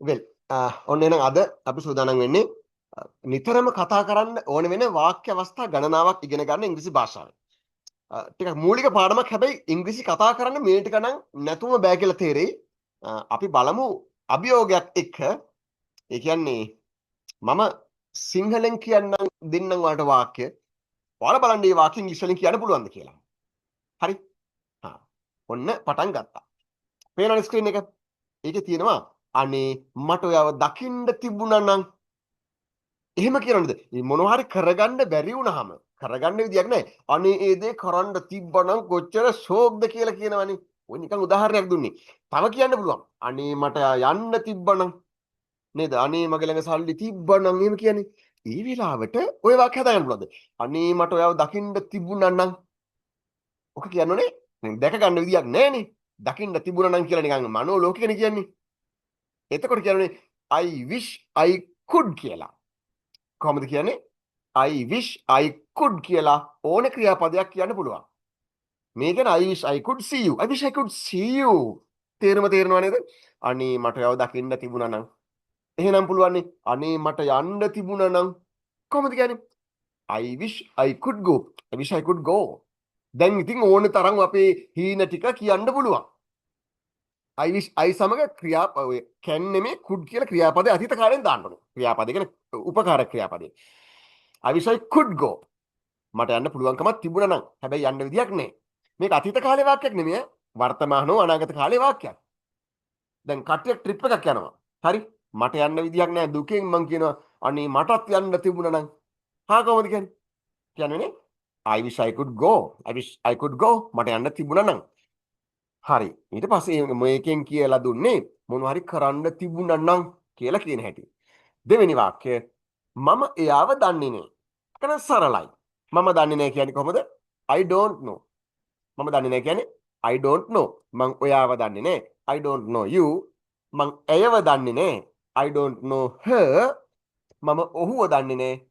වෙල් ඔන්න එහෙනම් අද අපි සූදානම් වෙන්නේ නිතරම කතා කරන්න ඕන වෙන වාක්‍ය අවස්ථා ගණනාවක් ඉගෙන ගන්න ඉංග්‍රීසි භාෂාවෙන්. ටිකක් මූලික පාඩමක් හැබැයි ඉංග්‍රීසි කතා කරන්න මේ ටික නම් නැතුම බෑ කියලා තේරෙයි. අපි බලමු අභියෝගයක් එක්ක. ඒ කියන්නේ මම සිංහලෙන් කියන්නම් දෙන්නම් වලට වාක්‍ය. ඔයාලා බලන්න මේ වාක්‍ය ඉංග්‍රීසි වලින් කියන්න පුළුවන්ද කියලා. හරි? ඔන්න පටන් ගත්තා. පේනවද ස්ක්‍රීන් එක? ඒකේ තියෙනවා අනේ මට ඔයාව දකින්න තිබුණා නම් එහෙම කියනවද? මේ මොනවා හරි කරගන්න බැරි වුණාම කරගන්න විදියක් නැහැ. අනේ ඒ දේ කරන්න තිබ්බනම් කොච්චර ෂෝක්ද කියලා කියනවනේ. ඔය නිකන් උදාහරණයක් දුන්නේ. තව කියන්න පුළුවන්. අනේ මට යන්න තිබ්බනම් නේද? අනේ මගේ ළඟ සල්ලි තිබ්බනම් එහෙම කියන්නේ. ඒ වෙලාවට ඔය වාක්‍ය හදාගන්න පුළුවන්ද? අනේ මට ඔයාව දකින්න තිබුණා නම් ඔක කියන්නෝනේ. දැක ගන්න විදියක් නැහැනේ. දකින්න තිබුණා නම් කියලා නිකන් මනෝ ලෝකෙකනේ කියන්නේ. එතකොට කියන්නේ I wish I could කියලා. කොහොමද කියන්නේ? I wish I could කියලා ඕන ක්‍රියාපදයක් කියන්න පුළුවන්. මේ කියන්නේ I wish I could see you. I wish I could see you. තේරෙනව නේද? අනේ මට යව දකින්න තිබුණා නම්. එහෙනම් පුළුවන් නේ. අනේ මට යන්න තිබුණා නම්. කොහොමද කියන්නේ? I wish I could go. I wish I could go. දැන් ඉතින් ඕන තරම් අපේ හීන ටික කියන්න පුළුවන්. I wish I සමග ඔය can නෙමේ could කියලා ක්‍රියාපදේ අතීත කාලෙන් දාන්න ඕනේ. ක්‍රියාපදේ කියන්නේ උපකාරක ක්‍රියාපදේ. I wish I could go. මට යන්න පුළුවන්කමක් තිබුණා නම්. හැබැයි යන්න විදියක් නැහැ. මේක අතීත කාලේ වාක්‍යයක් නෙමෙයි. වර්තමාන හෝ අනාගත කාලේ වාක්‍යයක්. දැන් කට්ටියක් ට්‍රිප් එකක් යනවා. හරි? මට යන්න විදියක් නැහැ. දුකෙන් මං කියනවා අනේ මටත් යන්න තිබුණා නම්. කොහොමද කියන්නේ? කියන්නේ I wish I could go. I wish I could go. මට යන්න තිබුණා නම්. හරි. ඊට පස්සේ මේකෙන් කියලා දුන්නේ මොනවා හරි කරන්න තිබුණා නම් කියලා කියන හැටි. දෙවෙනි වාක්‍ය මම එයාව දන්නේ නැහැ. කන සරලයි. මම දන්නේ නැහැ කියන්නේ කොහොමද? I don't know. මම දන්නේ නැහැ කියන්නේ I don't know. මං ඔයාව දන්නේ නැහැ. I don't know you. මං එයව දන්නේ නැහැ. I don't know her. මම ඔහුව දන්නේ නැහැ.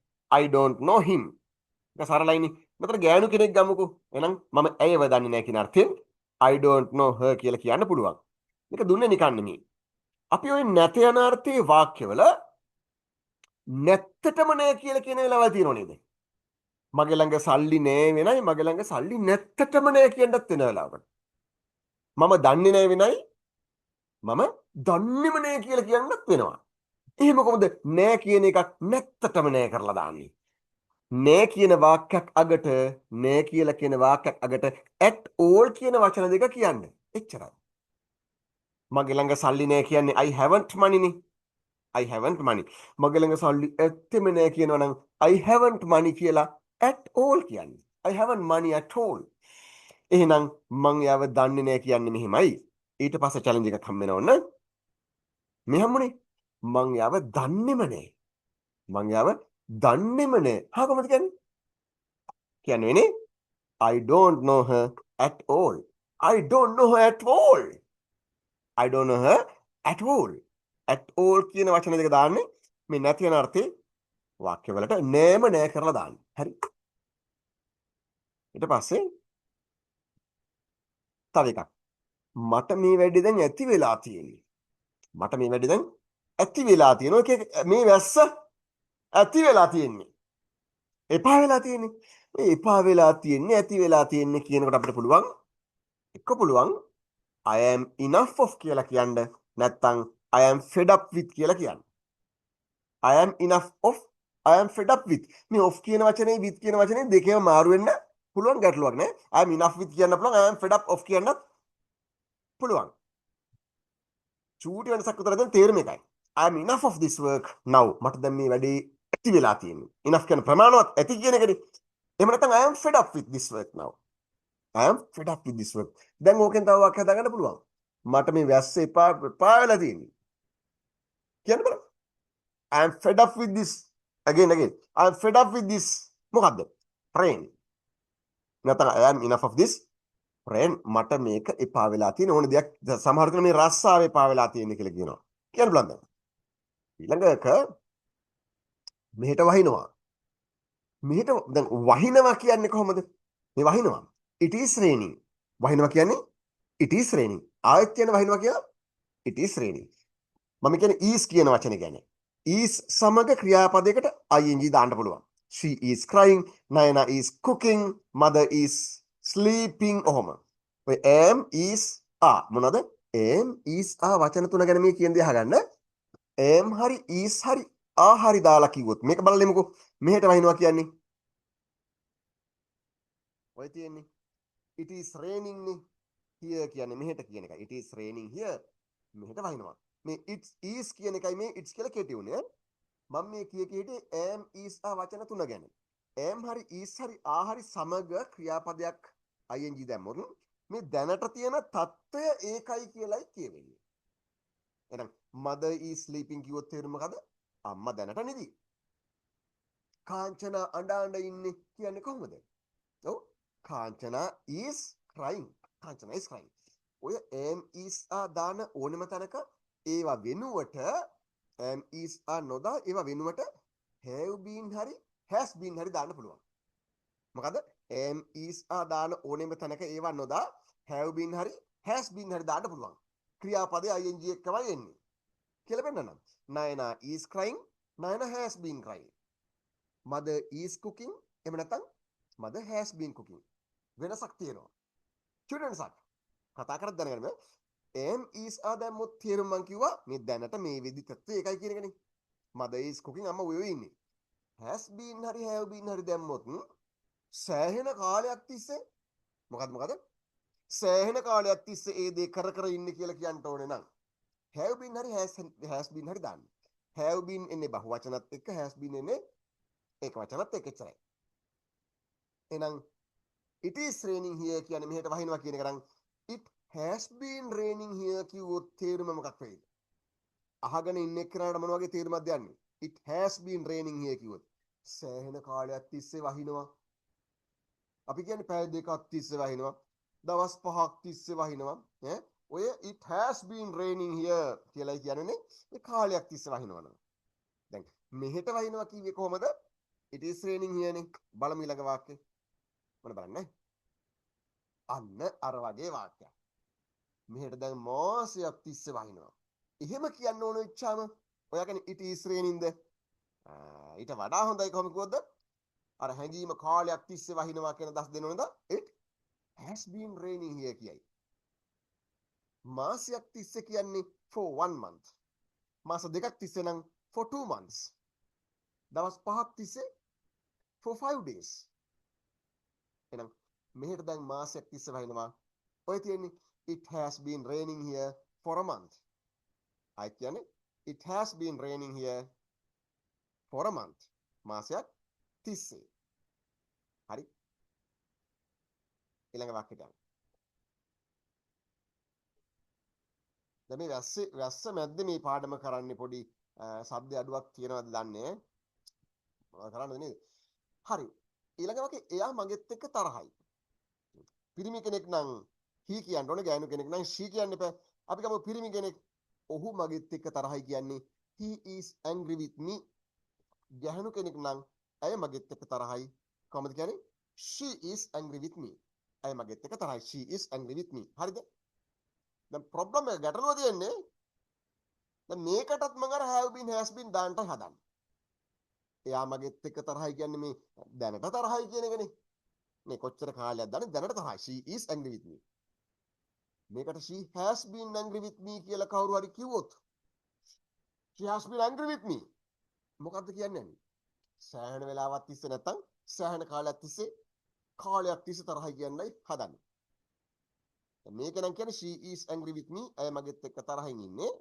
I don't know him. ඒක සරලයිනේ. මෙතන ගෑනු කෙනෙක් ගමුකෝ. එහෙනම් මම එයව දන්නේ නැහැ කියන අර්ථයෙන් I don't know her කියලා කියන්න පුළුවන්. මේක දුන්නේ නිකන් නෙමෙයි. අපි ওই නැත යන අර්ථයේ වාක්‍යවල නැත්තටම නෑ කියලා කියන වෙලාවල් තියෙනව නේද? මගේ ළඟ සල්ලි නෑ වෙනයි මගේ ළඟ සල්ලි නැත්තටම නෑ කියන්නත් වෙන වෙලාවකට. මම දන්නේ නෑ වෙනයි මම දන්නේම නෑ කියලා කියන්නත් වෙනවා. එහෙම කොහොමද නෑ කියන එකක් නැත්තටම නෑ කරලා දාන්නේ? නෑ කියන වාක්‍යයක් අගට නෑ කියලා කියන වාක්‍යයක් අගට at all කියන වචන දෙක කියන්නේ. එච්චරයි. මගේ ළඟ සල්ලි නෑ කියන්නේ I haven't money නේ. I haven't money. මගේ ළඟ සල්ලි ඇත්තෙම නෑ කියනවා නම් I haven't money කියලා at all කියන්නේ. I haven't money at all. එහෙනම් මං යාව දන්නේ නෑ කියන්නේ මෙහෙමයි. ඊට පස්සේ චැලෙන්ජ් එකක් හම්බ වෙනවන්න. මේ හම්බුනේ මං යාව දන්නේම නෑ. මං යාව දන්නේම නෑ. කොහොමද කියන්නේ? කියන්නේ වෙන්නේ I don't know her at all. I don't know her at all. I don't know her at all. At all කියන වචන දෙක දාන්නේ මේ නැති වෙන අර්ථේ වාක්‍යවලට නෑම නෑ කරලා දාන්න. හරි. ඊට පස්සේ තව එකක්. මට මේ වැඩේ දැන් ඇති වෙලා තියෙන්නේ. මට මේ වැඩේ දැන් ඇති වෙලා තියෙනවා. මේ වැස්ස ඇති වෙලා තියෙන්නේ. එපා වෙලා තියෙන්නේ. මේ එපා වෙලා තියෙන්නේ ඇති වෙලා තියෙන්නේ කියනකොට අපිට පුළුවන් පුළුවන් I am enough of කියලා කියන්න. නැත්නම් I am fed up with කියලා කියන්න. I am enough of I am fed up with. මේ of කියන වචනේ with කියන වචනේ දෙකේම මාරු වෙන්න පුළුවන් ගැටලුවක් නෑ. I am enough with කියන්න පුළුවන්. I am fed up of කියන්නත් පුළුවන්. චූටි වෙනසක් විතර දැන් තේරුම එකයි. I am enough of this work now. මට දැන් මේ වැඩේ ඇති වෙලා තියෙන්නේ. enough කියන ප්‍රමාණවත් ඇති කියන එකනේ. එහෙම නැත්නම් I am fed up with this work now. I am fed up with this work. දැන් ඕකෙන් තව වාක්‍යයක් හදාගන්න පුළුවන්. මට මේ වැස්ස එපා වෙලා තියෙන්නේ. කියන්න බලන්න. I am fed up with this. Again. I am fed up with this. මොකද්ද? Rain. නැත්නම් I am enough of this rain. මට මේක එපා වෙලා තියෙන ඕන දෙයක් සමහර කෙනෙක් මේ රස්සාව එපා වෙලා තියෙන කියලා කියනවා. කියන්න බලන්න. ඊළඟක මෙහෙට වහිනවා. මෙහෙට දැන් වහිනවා කියන්නේ කොහොමද? මේ වහිනවා. It is raining. වහිනවා කියන්නේ it is raining. ආයෙත් කියන වහිනවා කියලා it is raining. මම කියන්නේ is කියන වචනේ කියන්නේ. is සමග ක්‍රියාපදයකට ing දාන්න පුළුවන්. She is crying, Nayana is cooking, mother is sleeping. ඔහොම. ඔය am is are මොනවද? am is are වචන තුන ගැන මේ කියන දේ අහගන්න. am හරි is හරි are හරි දාලා කිව්වොත් මේක බලලෙමුකෝ. මෙහෙට වහිනවා කියන්නේ. ඔය තියෙන්නේ. It is raining නේ. here කියන්නේ මෙහෙට කියන එකයි. It is raining here. මෙහෙට වහිනවා. මේ it is කියන එකයි මේ it's කියලා කෙටි උනේ. මම මේ හිටියේ am is a වචන තුන ගැන. am හරි is හරි are හරි සමග ක්‍රියාපදයක් ing දැම්මොත් මේ දැනට තියෙන తত্ত্বය ඒකයි කියලායි කියවෙන්නේ. එහෙනම් mother is sleeping කිව්වොත් තේරුම මොකද? අම්මා දැනට නිදි. කාංචනා අඬ ඉන්නේ කියන්නේ කොහොමද? ඔව් Kanchana is crying. Kanchana is crying. ඔය am is a දාන ඕනෙම තැනක ඒවා වෙනුවට am is a නොදා ඒවා වෙනුවට have been හරි has been හරි දාන්න පුළුවන්. මොකද am is a දාන ඕනෙම තැනක ඒවා නොදා have been හරි has been හරි දාන්න පුළුවන්. ක්‍රියාපදයේ ing එකමයි එන්නේ. කියලා පෙන්නන්නම්. Nayana is crying, Nayana has been crying. Mother is cooking, එහෙම නැත්නම් mother has been cooking. වෙනසක් තියෙනවා. චුටි වෙනසක්. කතා කරද්දී දැනගන්න am is a දැම්මොත් තේරුම් මං කිව්වා මේ දැනට මේ වෙදි තත්ත්වය ඒකයි කියන එකනේ. mother is cooking අම්මා ඔය ඉන්නේ. has been හරි have been හරි දැම්මොත් සෑහෙන කාලයක් තිස්සේ මොකද සෑහෙන කාලයක් තිස්සේ ඒ දේ කර ඉන්නේ කියලා කියන්න ඕනේ නම් have been හරි has been හරි දාන්න. have been එන්නේ බහුවචනත් එක්ක has been එන්නේ ඒක වචනත් එක්ක එච්චරයි. එහෙනම් it is raining here කියන්නේ මෙහෙට වහිනවා කියන එක නම් it has been raining here කිව්වොත් තේරුම මොකක් වෙයිද? අහගෙන ඉන්න එක්කනට මොන වගේ තේරුමක්ද යන්නේ? it has been raining here කිව්වොත් සෑහෙන කාලයක් තිස්සේ වහිනවා. අපි කියන්නේ පැය දෙකක් තිස්සේ වහිනවා. දවස් 5ක් තිස්සේ වහිනවා. ඔය it has been raining here කියලා කියන්නේ ඒ කාලයක් තිස්සේ වහිනවා නේද? දැන් මෙහෙට වහිනවා කිව්වේ කොහමද? it is raining here නේ. බලමු ඊළඟ වාක්‍යය. මොන බලන්නේ? අන්න අර වගේ වාක්‍යයක්. මෙහෙට දැන් මාසයක් තිස්සේ වහිනවා. එහෙම කියන්න ඕන වෙච්චාම ඔයා කියන්නේ it is raining ද? ඊට වඩා හොඳයි කොහොම කිව්වොත් අර හැංගීම කාලයක් තිස්සේ වහිනවා කියන දස් දෙන්න ඕනද? it has been raining here කියයි. මාසයක් තිස්සේ කියන්නේ for 1 month. මාස දෙකක් තිස්සේ නම් for 2 months. දවස් 5ක් තිස්සේ for 5 days. එහෙනම් මෙහෙට දැන් මාසයක් තිස්සේ වහිනවා. ඔය තියෙන්නේ it has been raining here for a month. I කියන්නේ it has been raining here for a month. මාසයක් තිස්සේ. හරි. ඊළඟ වාක්‍යයට යන්න. දැන් මේ වැස්ස මැද්දේ මේ පාඩම කරන්නේ පොඩි ශබ්ද අඩුවක් තියෙනවද දන්නේ නැහැ. මොනවද කරන්නද නේද? හරි. ඊළඟ වාක්‍යය එයා මගෙත් එක්ක තරහයි. පිරිමි කෙනෙක් නම් he කියන්න ඕනේ, ගෑනු කෙනෙක් නම් she කියන්න එපා. අපි ගමු පිරිමි කෙනෙක් ඔහු මගෙත් එක්ක තරහයි කියන්නේ he is angry with me. ගෑනු කෙනෙක් නම් ඇය මගෙත් එක්ක තරහයි. කොහොමද කියන්නේ? she is angry with me. ඇය මගෙත් එක්ක තරහයි. she is angry with me. හරිද? දැන් ප්‍රොබ්ලම් එක ගැටලුව තියෙන්නේ දැන් මේකටත් මම අර have been has been දාන්න හදන්නේ. එයා මගෙත් එක්ක තරහයි කියන්නේ මේ දැනට තරහයි කියන එකනේ. මේ කොච්චර කාලයක් දැනට තරහයි. she is angry with me. මේකට she has been angry with me කියලා කවුරු හරි කිව්වොත් she has been angry with me මොකද්ද කියන්නේ? සෑහෙන වෙලාවක් තිස්සේ නැත්තම් සෑහෙන කාලයක් තිස්සේ තරහයි කියන්නයි හදන්නේ. දැන් මේක නම් කියන්නේ she is angry with me. අය මගෙත් එක්ක තරහින් ඉන්නේ.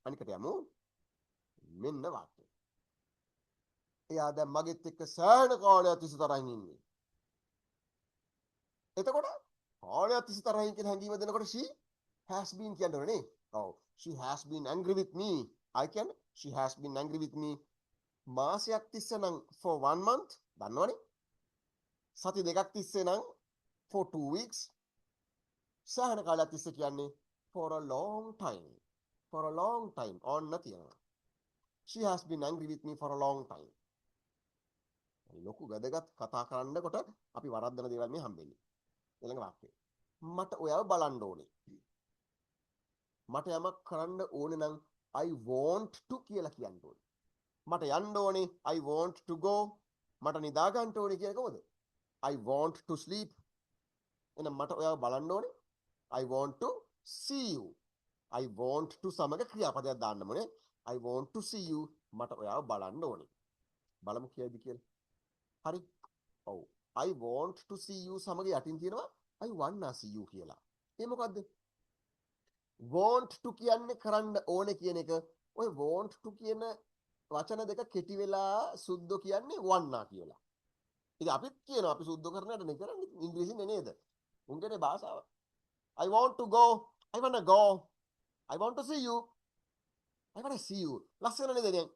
අනිකට යමු. මෙන්න වාක්‍යය. එයා දැන් මගෙත් එක්ක සෑහෙන කාලයක් තිස්සේ තරහින් ඉන්නේ. එතකොට කාලයක් තිස්සේ තරහින් කියන හැඟීම දෙනකොට she has been කියන්නේ නේ. ඔව්. she has been angry with me. I කියන්නේ she has been angry with me. මාසයක් තිස්සේ නම් for 1 month දන්නවනේ. සති දෙකක් තිස්සේ නම් for 2 weeks. සෑහෙන කාලයක් තිස්සේ කියන්නේ for a long time. for a long time ඔන්න තියෙනවා. she has been angry with me for a long time. ලොකු වැදගත් කතා කරන්නකොට අපි වරද්දන දේවල් මේ හම්බෙන්නේ. ඊළඟ වාක්‍යය. මට ඔයාව බලන්න ඕනේ. මට යමක් කරන්න ඕනේ නම් I want to කියලා කියන්න ඕනේ. මට යන්න ඕනේ. I want to go. මට නිදා ගන්න ඕනේ කියන්නේ කොහොමද? I want to sleep. එහෙනම් මට ඔයාව බලන්න ඕනේ. I want to see you. I want to සමග ක්‍රියාපදයක් දාන්න ඕනේ. I want to see you. මට ඔයාව බලන්න ඕනේ. බලමු කියයිද කියලා. හරි. ඔව්. I want to see you සමග යටින් තියෙනවා I wanna see you කියලා. ඒ මොකද්ද? want to කියන්නේ කරන්න ඕනේ කියන එක. ඔය want to කියන වචන දෙක කෙටි වෙලා සුද්ධ කියන්නේ wanna කියලා. ඉතින් අපිත් කියනවා අපි සුද්ධ කරනට නේ කරන්නේ ඉංග්‍රීසියෙන් නේද? උන්ගේ භාෂාව. I want to go. I wanna go. I want to see you. I wanna see you. ලස්සන නේද දැන්?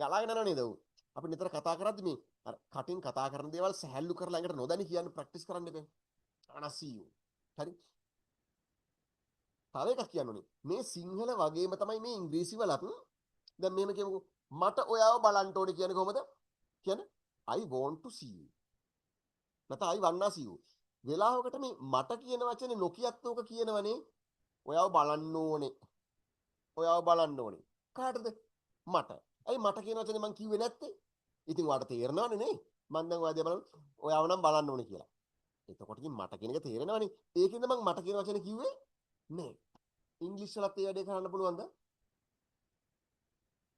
ගලාගෙන යනවා නේද? අපි නිතර කතා කරද්දි මේ අර කටින් කතා කරන දේවල් සහැල්ලු කරලා ළඟට නොදැනි කියන්න ප්‍රැක්ටිස් කරන්න එපා. I wanna see you. හරි? තව එකක් කියන්න ඕනේ. මේ සිංහල වගේම තමයි මේ ඉංග්‍රීසි වලත් දැන් මෙහෙම කියමුකෝ. මට ඔයාව බලන්න ඕනේ කියන්නේ කොහොමද? කියන්නේ I want to see you. නැත්නම් I wanna see you. වෙලාවකට මේ මට කියන වචනේ නොකියත් ඕක කියනවනේ. ඔයාව බලන්න ඕනේ. ඔයාව බලන්න ඕනේ. කාටද? මට. ඇයි මට කියන වචනේ මං කිව්වේ නැත්තේ? ඉතින් ඔයාලට තේරෙනවනේ නේ. මං දැන් ඔයා දිහා බලන්න ඔයාව නම් බලන්න ඕනේ කියලා. එතකොට ඉතින් මට කියන එක තේරෙනවනේ. ඒකින්ද මං මට කියන වචනේ කිව්වේ නෑ. ඉංග්‍රීසි වලත් ඒ වැඩේ කරන්න පුළුවන්ද?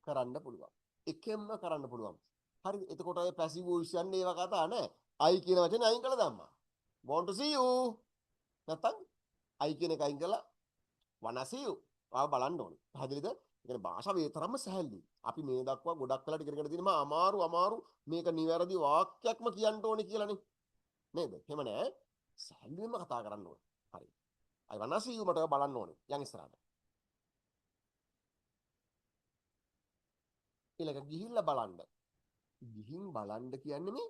කරන්න පුළුවන්. එකෙන්ම කරන්න පුළුවන්. හරිද? එතකොට ඔය පැසිව් වොයිස් යන්නේ ඒවා කතා නෑ. I කියන වචනේ අයින් කළා දැම්මා. want to see you. නැත්තම් I කියන එක අයින් කළා wanna see you. ආව බලන්න ඕනේ. පැහැදිලිද? ඒ කියන්නේ භාෂාව ඒ තරම්ම සැහැල්ලුයි. අපි මේ දක්වා ගොඩක් වෙලාට ඉගෙනගෙන තියෙනවා අමාරු මේක නිවැරදි වාක්‍යයක්ම කියන්න ඕනේ කියලානේ. නේද? එහෙම නෑ. සැහැල්ලුවෙන්ම කතා කරන්න ඕනේ. හරි. I wanna see you මට බලන්න ඕනේ. යන් ඉස්සරහට. ඊළඟ ගිහිල්ලා බලන්න. ගිහින් බලන්න කියන්නේ මේ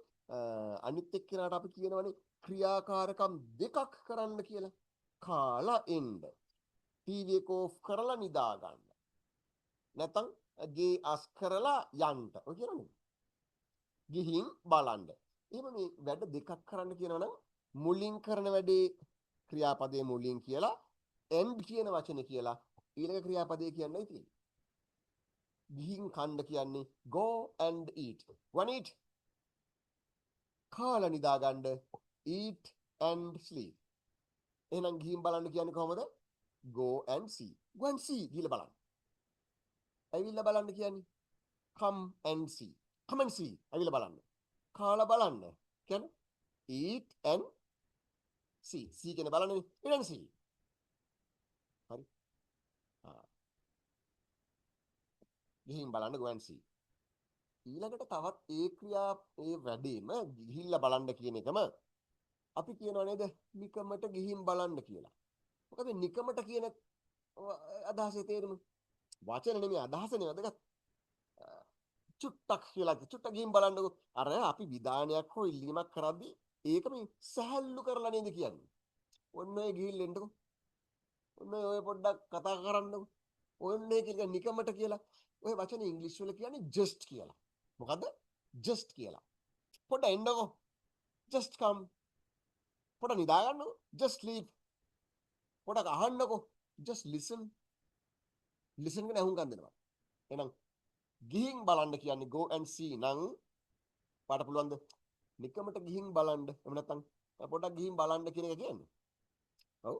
අනිත් එක්කෙනාට අපි කියනවනේ ක්‍රියාකාරකම් දෙකක් කරන්න කියලා. කාලා එන්න. ටීවී එක ඕෆ් කරලා නිදා ගන්න. නැත්නම් ගේ අස් කරලා යන්න. ඔය කියනනේ. ගිහින් බලන්න. එහෙම මේ වැඩ දෙකක් කරන්න කියනවනම් මුලින් කරන වැඩේ ක්‍රියාපදයේ මුලින් කියලා end කියන වචනේ කියලා ඊළඟ ක්‍රියාපදයේ කියන්නයි තියෙන්නේ. ගිහින් කන්න කියන්නේ go and eat. One eat. කාලා නිදා ගන්න eat and sleep. එහෙනම් ගිහින් බලන්න කියන්නේ කොහොමද? go and see. go and see ගිහලා බලන්න. ඇවිල්ලා බලන්න කියන්නේ come and see. come and see ඇවිල්ලා බලන්න. කාලා බලන්න කියන්නේ eat and see. see කියන්නේ බලන්නේ eat and see. හරි. ගිහින් බලන්න go and see. ඊළඟට තවත් ඒ ක්‍රියා ඒ වැඩේම ගිහිල්ලා බලන්න කියන එකම අපි කියනවා නේද නිකමට ගිහින් බලන්න කියලා. මොකද නිකමට කියන අදහසේ තේරුම වචන නෙමෙයි අදහස නේ වැදගත්. චුට්ටක් කියලා චුට්ටක් ගිහින් බලන්නකො. අර අපි විධානයක් හෝ ඉල්ලීමක් කරද්දී ඒක මේ සැහැල්ලු කරලා නේද කියන්නේ. ඔන්න ඔය ගිහින් එන්නකො. ඔන්න ඔය පොඩ්ඩක් කතා කරන්නකො. ඔන්න ඒක නිකමට කියලා. ඔය වචනේ ඉංග්‍රීසි වල කියන්නේ just කියලා. මොකද්ද? just කියලා. පොඩ්ඩක් එන්නකො. just come. පොඩ්ඩක් නිදා ගන්නකො. just sleep. පොඩ්ඩක් අහන්නකො. just listen. listen කියන අහුම්කම් දෙනවා. එහෙනම් ගිහින් බලන්න කියන්නේ go and see නම් පාට පුළුවන්ද? නිකමට ගිහින් බලන්න. එහෙම නැත්නම් පොඩ්ඩක් ගිහින් බලන්න කියන එක කියන්නේ. ඔව්.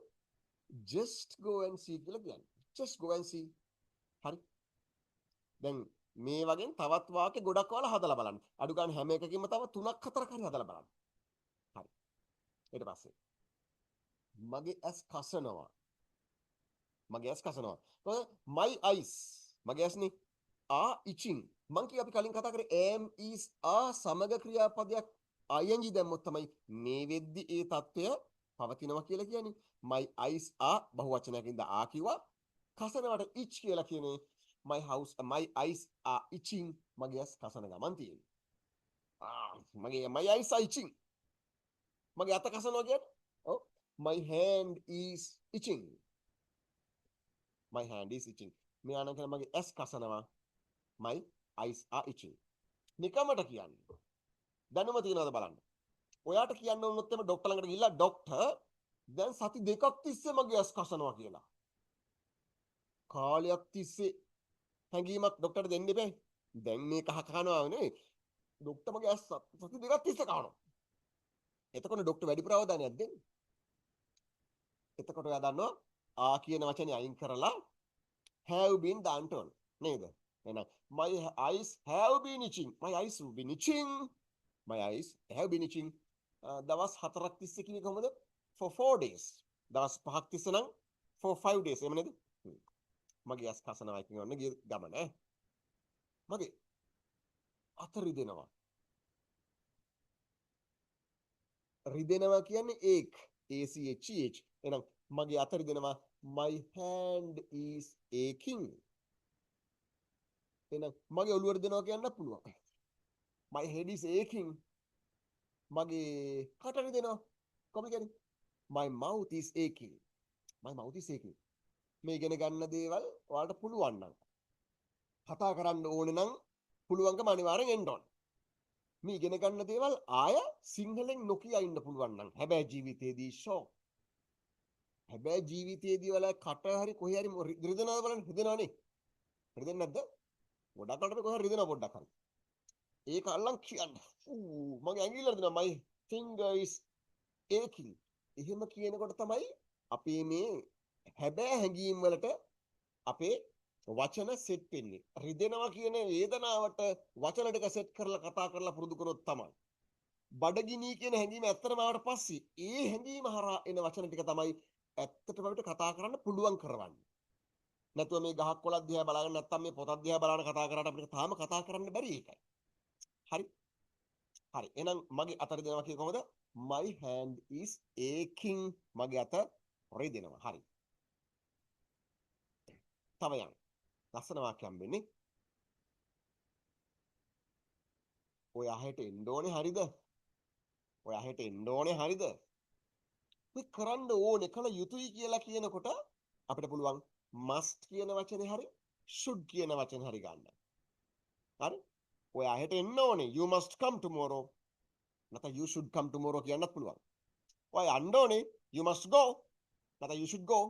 just go and see කියලා කියන්නේ. just go and see. හරි. දැන් මේ වගේ තවත් වාක්‍ය ගොඩක් වල හදලා බලන්න. අඩු ගන්න හැම එකකින්ම තව 3ක් 4ක් හරි හදලා බලන්න. හරි. ඊට පස්සේ මගේ ඇස් කසනවා. මගේ ඇස් කසනවා. my eyes මගේ ඇස්නේ are itching. මං කිය අපි කලින් කතා කරේ am is are සමග ක්‍රියාපදයක් ing දැම්මොත් තමයි මේ වෙද්දි ඒ தত্ত্বය පවතිනවා කියලා කියන්නේ. my eyes are බහුවචනයකින්ද ආ කිව්වා. කසනවට itch කියලා කියන්නේ my eyes are itching. මගේ ඇස් කසන ගමන් තියෙන්නේ. my eyes are itching. මගේ අත කසනවා කියන්නේ ඔව් my hand is itching. my hand is itching. මේ ආනන් කියන මගේ ඇස් කසනවා. my eyes are itching. නිකමට කියන්නේ දැනුම තියනවාද බලන්න. ඔයාට කියන්න ඕනොත් එමේ ડોක්ටර් ළඟට ගිහිල්ලා ડોක්ටර් දැන් සති දෙකක් තිස්සේ මගේ ඇස් කසනවා කියලා. කාලයක් තිස්සේ හැඟීමක් ડોක්ටර්ට දෙන්න එපා. දැන් මේ කහනවා නේ. ડોක්ටර් මගේ අස්ස සති දෙකක් තිස්සේ කහනවා. එතකොට ડોක්ටර් වැඩි ප්‍රවදානයක් දෙන්නේ. එතකොට ඔයා දන්නවා ආ කියන වචනේ අයින් කරලා have been දාන්න ඕන. නේද? එහෙනම් my eyes have been itching. My eyes have been itching. My eyes have been itching. දවස් 4ක් තිස්සේ කිව්වේ කොහමද? For 4 days. දවස් 5ක් තිස්සේ නම් for 5 days. එහෙම නේද? මගේ අස් කසනවා කියනවනේ ගිය ගමන ඈ. මගේ අත රිදෙනවා. රිදෙනවා කියන්නේ ඒක. ACH. එහෙනම් මගේ අත රිදෙනවා. My hand is aching. එහෙනම් මගේ ඔළුව රිදෙනවා කියන්න පුළුවන්. My head is aching. මගේ කට රිදෙනවා. කොහොමද කියන්නේ? My mouth is aching. My mouth is aching. මේ ඉගෙන ගන්න දේවල් ඔයාලට පුළුවන් නම් කතා කරන්න ඕනේ නම් පුළුවන්කම අනිවාර්යෙන් එන්න ඕන. මේ ඉගෙන ගන්න දේවල් ආය සිංහලෙන් නොකිය ඉන්න පුළුවන් නම් හැබැයි ජීවිතේදී ෂෝ. හැබැයි ජීවිතේදී වල කට හරි කොහේ හරි රිදෙනවා බලන්න රිදෙනවනේ. රිදෙන්නේ නැද්ද? ගොඩක් අකට කොහේ රිදෙනවා පොඩ්ඩක් හරි. ඒක අල්ලන් කියන්න. මගේ ඇඟිල්ල රිදෙනවා. My finger is aching. එහෙම කියනකොට තමයි අපේ මේ හැබැයි හැඟීම් වලට අපේ වචන සෙට් වෙන්නේ. රිදෙනවා කියන වේදනාවට වචන ටික සෙට් කරලා කතා කරලා පුරුදු කරොත් තමයි. බඩගිනි කියන හැඟීම ඇත්තටම ආවට පස්සේ ඒ හැඟීම හරහා එන වචන ටික තමයි ඇත්තටම අපිට කතා කරන්න පුළුවන් කරවන්නේ. නැතුව මේ ගහක් කොළක් දිහා බලාගෙන නැත්තම් මේ පොතක් දිහා බලාගෙන කතා කරාට අපිට තාම කතා කරන්න බැරි එකයි. හරි? හරි. එහෙනම් මගේ අත රිදෙනවා කියේ කොහොමද? My hand is aching. මගේ අත රිදෙනවා. හරි. තව යන්න. ලස්සන වාක්‍යයක් වෙන්නේ. ඔය අහයට එන්න ඕනේ හරිද? ඔය අහයට එන්න ඕනේ හරිද? මේ කරන්න ඕනේ කල යුතුයි කියලා කියනකොට අපිට පුළුවන් must කියන වචනේ හරි should කියන වචනේ හරි ගන්න. හරි? ඔය අහයට එන්න ඕනේ. You must come tomorrow. නැත්නම් you should come tomorrow කියන්නත් පුළුවන්. ඔය යන්න ඕනේ. You must go. නැත්නම් you should go.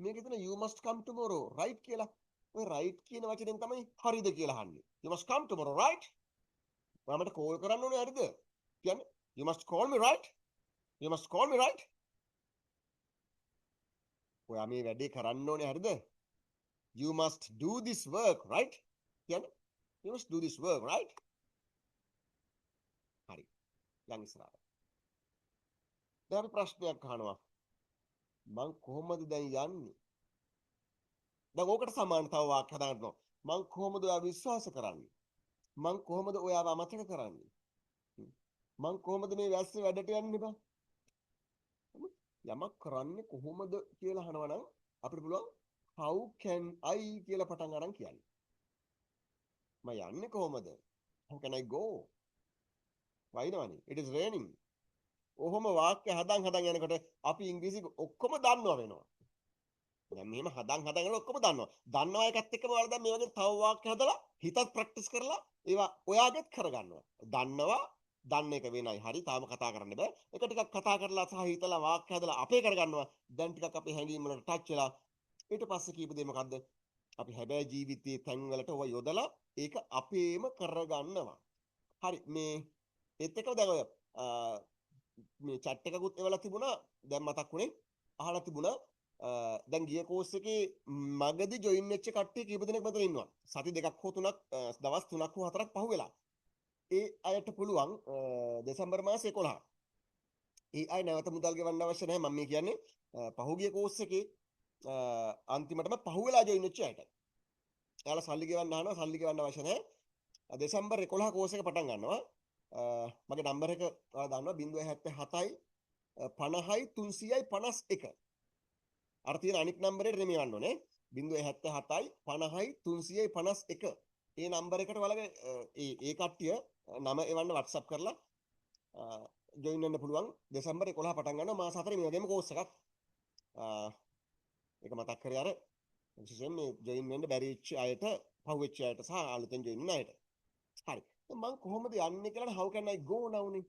මේක එතන you must come tomorrow right කියලා. ඔය right කියන වචනෙන් තමයි හරිද කියලා අහන්නේ. You must come tomorrow right? ඔයාමට කෝල් කරන්න ඕනේ හරිද? කියන්නේ you must call me right? You must call me right? ඔයා මේ වැඩේ කරන්න ඕනේ හරිද? You must do this work right? කියන්නේ you must do this work right? හරි. යන් ඉස්සරහට. දැන් අපි ප්‍රශ්නයක් අහනවා. මං කොහොමද දැන් යන්නේ? දැන් ඕකට සමාන තව වාක්‍ය හදාගන්නවා. මං කොහොමද ඔයා විශ්වාස කරන්නේ? මං කොහොමද ඔයාව අමතක කරන්නේ? මං කොහොමද මේ වැස්සේ වැඩට යන්නේ බං? යමක් කරන්නේ කොහොමද කියලා අහනවා නම් අපිට පුළුවන් how can I කියලා පටන් අරන් කියන්න. මම යන්නේ කොහොමද? How can I go? වයින්වනේ. It is raining. ඔහොම වාක්‍ය හදන් යනකොට අපි ඉංග්‍රීසි ඔක්කොම දන්නවා වෙනවා. දැන් මෙහෙම හදන් යනකොට ඔක්කොම දන්නවා. දන්නවා එකත් එක්කම ඔයාලා දැන් මේ වගේ තව වාක්‍ය හදලා හිතත් ප්‍රැක්ටිස් කරලා ඒවා ඔයාගෙත් කරගන්නවා. දන්නවා දන්න එක වෙනයි. හරි තාම කතා කරන්න බෑ. එක ටිකක් කතා කරලා සහ හිතලා වාක්‍ය හදලා අපේ කරගන්නවා. දැන් ටිකක් අපේ හැඟීම් වලට ටච් වෙලා ඊට පස්සේ කීප දේ මොකද්ද? අපි හැබැයි ජීවිතයේ තැන් වලට ඔය යොදලා ඒක අපේම කරගන්නවා. හරි මේ ඒත් එක්කම දැන් ඔය මේ chat එකකුත් එවලා තිබුණා. දැන් මතක් වුණේ අහලා තිබුණා. දැන් ගිය කෝස් එකේ මගදී ජොයින් වෙච්ච කට්ටිය කීප දෙනෙක් මෙතන ඉන්නවා. සති දෙකක් හෝ තුනක් දවස් 3ක් හෝ 4ක් පහුවෙලා. ඒ අයට පුළුවන් දෙසැම්බර් මාසේ 11. ඒ අය නැවත මුදල් ගෙවන්න අවශ්‍ය නැහැ. මම මේ කියන්නේ පහුගිය කෝස් එකේ අන්තිමටම පහුවෙලා ජොයින් වෙච්ච අයට. එයාලා සල්ලි ගෙවන්න අහනවා. සල්ලි ගෙවන්න අවශ්‍ය නැහැ. දෙසැම්බර් 11 කෝස් එක පටන් ගන්නවා. මගේ නම්බර් එක ඔයාලා දන්නවා 077යි 50යි 351. අර තියෙන අනික් නම්බරේට නෙමෙයි යන්න ඕනේ 077යි 50යි 351. ඒ නම්බර එකට ඔයාලගේ ඒ කට්ටිය නම එවන්න WhatsApp කරලා ජොයින් වෙන්න පුළුවන්. දෙසැම්බර් 11 පටන් ගන්නවා මාස 4 මේ වගේම කෝස් එකක්. ඒක මතක් කරේ අර විශේෂයෙන් මේ ජොයින් වෙන්න බැරි වෙච්ච අයට පහුවෙච්ච අයට සහ අලුතෙන් ජොයින් වෙන අයට. හරි. මම කොහොමද යන්නේ කියලා how can I go now නේ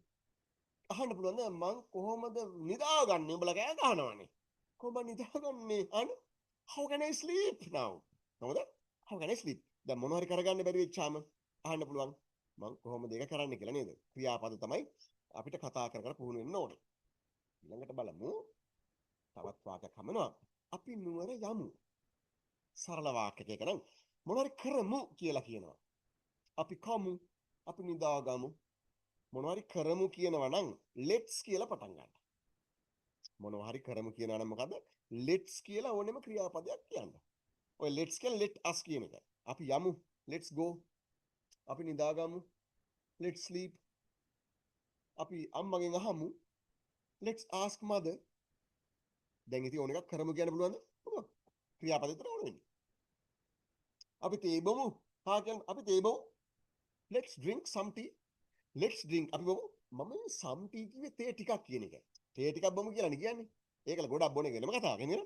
අහන්න පුළුවන්. මම කොහොමද නිදාගන්නේ? උඹලා කෑ ගහනවානේ. කොහොමද නිදාගන්නේ? how can I sleep now? නේද? how can I sleep? දැන් මොනවා හරි කරගන්න බැරි වෙච්චාම අහන්න පුළුවන් මම කොහොමද ඒක කරන්න කියලා නේද? ක්‍රියාපද තමයි අපිට කතා කර කර පුහුණු වෙන්න ඕනේ. ඊළඟට බලමු තවත් වාක්‍යයක් හමනවා. අපි නුවර යමු. සරල වාක්‍යයක් ඒක නම් මොනවා හරි කරමු කියලා කියනවා. අපි කමු, අපි නිදාගමු. මොනවා හරි කරමු කියනවා නම් let's කියලා පටන් ගන්න. මොනවා හරි කරමු කියනවා නම් මොකද්ද? let's කියලා ඕනෙම ක්‍රියාපදයක් කියන්න. ඔය let's කියන්නේ let us කියන එක. අපි යමු, let's go. අපි නිදාගමු, let's sleep. අපි අම්මගෙන් අහමු, let's ask mother. දැන් ඉතින් ඕන එකක් කරමු කියන්න පුළුවන්ද? පුළුවන්. ක්‍රියාපද විතර ඕන වෙන්නේ. අපි තේ බොමු. හා කියන්නේ අපි තේ බොමු. let's drink some tea. let's drink අපි බොමු. මම some tea කිව්වේ තේ ටිකක් කියන එක. තේ ටිකක් බොමු කියලා නේ කියන්නේ. ඒකල ගොඩක් බොන එක නෙමෙයි කතාව කියන්නේ.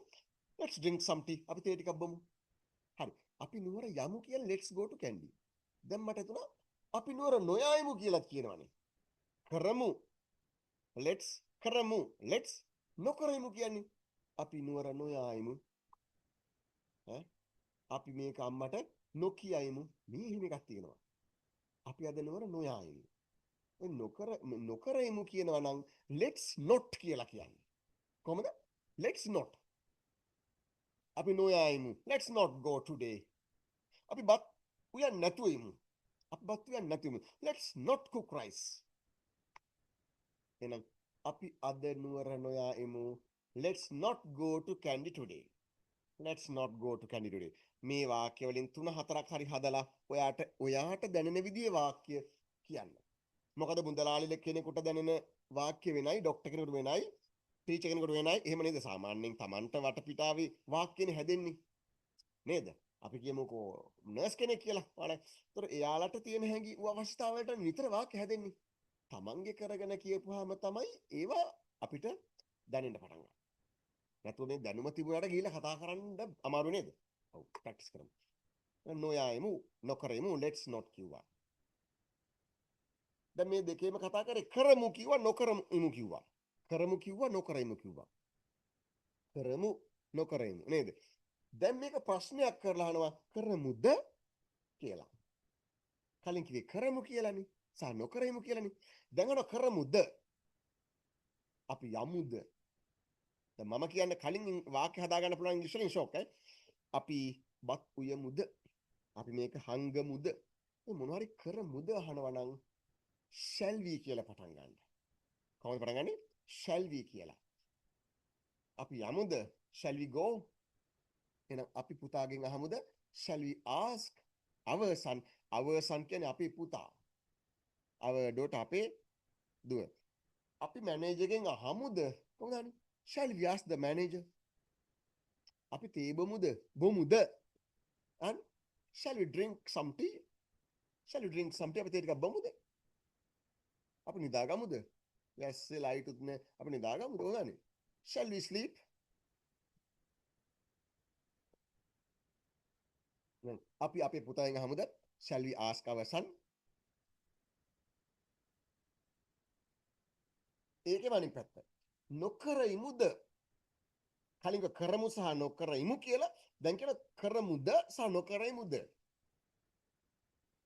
let's drink some tea. අපි තේ ටිකක් බොමු. හරි. අපි නුවර යමු කියලා let's go to Kandy. දැන් මට හිතුණා අපි නුවර නොයයිමු කියලා කියනවානේ. කරමු. let's කරමු. let's නොකරමු කියන්නේ. අපි නුවර නොයයිමු. ඈ අපි මේක අම්මට නොකියයිමු. මේ එහෙම එකක් තියෙනවා. අපි අද නුවර නොයයිමු. ඔය නොකරමු කියනවා නම් let's not කියලා කියන්නේ. කොහමද? let's not. අපි නොයයිමු. let's not go today. අපි බත් උයන් නැතුව ඉමු. අපි බත් උයන් නැතුව ඉමු. let's not cook rice. එහෙනම් අපි අද නුවර නොයා ඉමු. let's not go to Kandy today. let's not go to Kandy today. මේ වාක්‍ය වලින් 3-4ක් හරි හදලා ඔයාට දැනෙන විදිහේ වාක්‍ය කියන්න. මොකද බුන්දලාලි කෙනෙකුට දැනෙන වාක්‍ය වෙනයි, ડોක්ටර් කෙනෙකුට වෙනයි, ටීචර් කෙනෙකුට වෙනයි. එහෙම නේද? සාමාන්‍යයෙන් Tamanට වටපිටාවේ වාක්‍යනේ හැදෙන්නේ. නේද? අපි කියමුකෝ නර්ස් කෙනෙක් කියලා. ඒතර එයාලට තියෙන හැඟි අවස්ථාවලට නිතර වාක්‍ය හැදෙන්නේ. තමන්ගේ කරගෙන කියපුවාම තමයි ඒවා අපිට දැනෙන්න පටන් ගන්න. නැත්නම් මේ දැනුම තිබුණාට ගිහිල්ලා කතා කරන්න අමාරු නේද? ඔව් ප්‍රැක්ටිස් කරමු. නොයයිමු, නොකරමු, let's not කිව්වා. දැන් මේ දෙකේම කතා කරේ කරමු කිව්වා, නොකරමු කිව්වා. කරමු කිව්වා, නොකරමු කිව්වා. කරමු, නොකරමු නේද? දැන් මේක ප්‍රශ්නයක් කරලා අහනවා කරමුද කියලා. කලින් කිව්වේ කරමු කියලානේ. සහ නොකරමු කියලානේ. දැන් අර කරමුද? අපි යමුද? දැන් මම කියන්නේ කලින් වාක්‍ය හදාගන්න පුළුවන් ඉංග්‍රීසි වලින් ෂොක් ඈ. අපි බත් උයමුද? අපි මේක හංගමුද? මේ මොනවා හරි කරමුද අහනවා නම් shall we කියලා පටන් ගන්න. කොහොමද පටන් ගන්නේ? shall we කියලා. අපි යමුද? shall we go? එහෙනම් අපි පුතාගෙන් අහමුද? shall we ask our son? our son කියන්නේ අපේ පුතා. our daughter අපේ දුව. අපි මැනේජර්ගෙන් අහමුද? කොහොමද අහන්නේ? shall we ask the manager? අපි තේ බොමුද? බොමුද? and shall we drink some tea? shall we drink some tea? අපි තේ ටිකක් බොමුද? අපි නිදාගමුද? වැස්සේ ලයිට් උත් නෑ. අපි නිදාගමුද? කොහොමද? shall we sleep? අපි අපේ පුතාගෙන් අහමුද? shall we ask our son? ඒකේ අනිත් පැත්ත. නොකරයිමුද? කලින් කරමු සහ නොකරයිමු කියලා දැන් කියන කරමුද සහ නොකරයිමුද?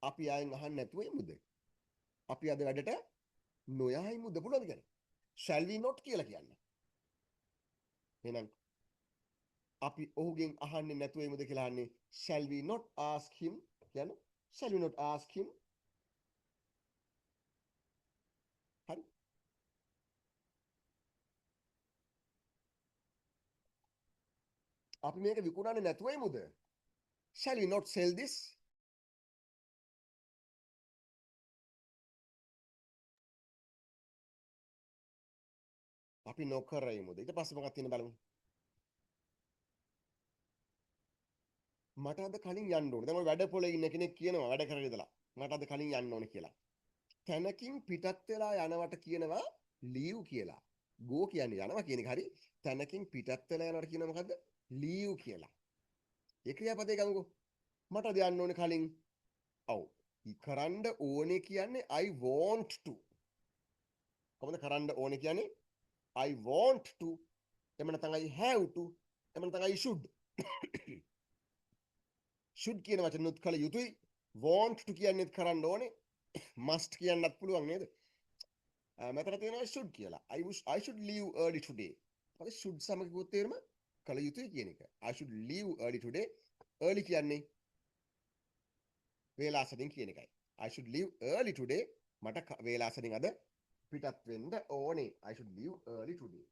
අපි ආයෙත් අහන්න නැතුව ඉමුද? අපි අද වැඩට නොයයිමුද පුළුවන්ද කියන්නේ? shall we not කියලා කියන්නේ. එහෙනම් අපි ඔහුගෙන් අහන්නේ නැතුව ඉමුද කියලා අහන්නේ shall we not ask him කියන්නේ shall we not ask him? හරි. අපි මේක විකුණන්නේ නැතුව ඉමුද? shall we not sell this? අපි නොකරයිමුද? ඊට පස්සේ මොකක්ද තියෙන බලමු. මට අද කලින් යන්න ඕනේ. දැන් ඔය වැඩ පොලේ ඉන්න කෙනෙක් කියනවා වැඩ කරගෙන ඉඳලා. මට අද කලින් යන්න ඕනේ කියලා. තැනකින් පිටත් වෙලා යනවට කියනවා leave කියලා. go කියන්නේ යනවා කියන එක හරි. තැනකින් පිටත් වෙලා යනවට කියනවා මොකද්ද? leave කියලා. ඒ ක්‍රියාපදේ ගමුකෝ. මට අද යන්න ඕනේ කලින්. ඔව්. කරන්න ඕනේ කියන්නේ I want to. කොහොමද කරන්න ඕනේ කියන්නේ? I want to. එමෙන්න තමයි I have to. එමෙන්න තමයි I should. should කියන වචනොත් කළ යුතුයි. want to කියන්නේත් කරන්න ඕනේ. must කියන්නත් පුළුවන් නේද? මෙතන තියෙනවා should කියලා. I should leave early today. මොකද should සමග කිව්වොත් තේරුම කළ යුතුයි කියන එක. I should leave early today. early කියන්නේ වේලාසනින් කියන එකයි. I should leave early today. මට වේලාසනින් අද පිටත් වෙන්න ඕනේ. I should leave early today.